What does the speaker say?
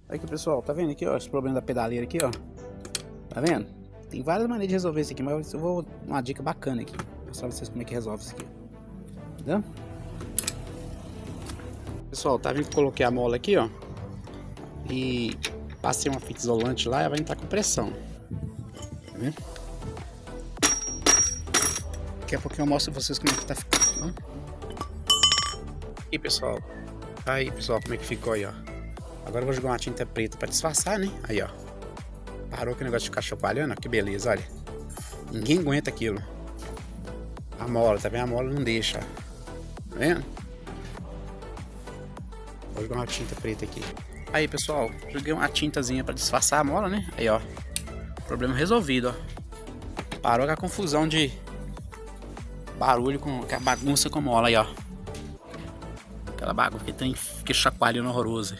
Aqui, pessoal, tá vendo aqui, ó, esse problema da pedaleira aqui, ó. Tá vendo? Tem várias maneiras de resolver isso aqui, mas eu vou dar uma dica bacana aqui. Vou mostrar pra vocês como é que resolve isso aqui. Entendeu? Pessoal, tá vendo que eu coloquei a mola aqui, ó. E passei uma fita isolante lá e ela vai entrar com pressão. Tá vendo? Daqui a pouquinho eu mostro pra vocês como é que tá ficando. E pessoal, aí pessoal, como é que ficou aí, ó. Agora eu vou jogar uma tinta preta pra disfarçar, né? Aí, ó. Parou que o negócio de ficar chacoalhando, ó. Que beleza, olha. Ninguém aguenta aquilo. A mola, tá vendo? A mola não deixa. Tá vendo? Vou jogar uma tinta preta aqui. Aí, pessoal, joguei uma tintazinha pra disfarçar a mola, né? Aí, ó. Problema resolvido, ó. Parou com a confusão de barulho com a bagunça com a mola aí, ó. Aquela bagunça que tem que chacoalhando horroroso.